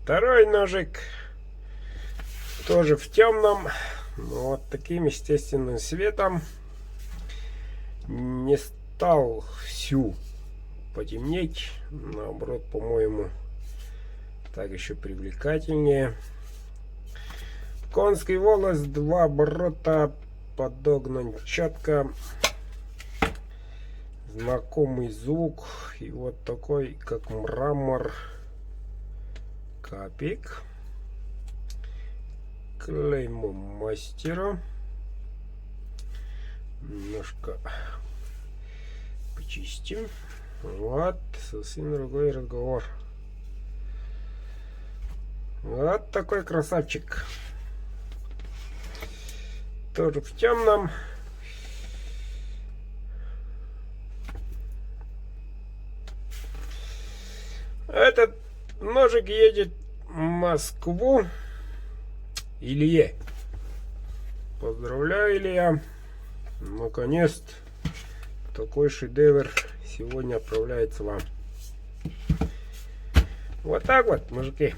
Второй ножик тоже в темном, но вот таким естественным светом. Не стал всю потемнеть, наоборот, по-моему, так еще привлекательнее. Конский волос, 2 оборота, подогнан четко. Знакомый звук. И вот такой, как мрамор, капик. Клеймо мастера. Немножко почистим. Вот, совсем другой разговор. Вот такой красавчик. Тоже в темном. Этот ножик едет в Москву. Илье. Поздравляю, Илья. Наконец-то такой шедевр сегодня отправляется вам. Вот так вот, мужики.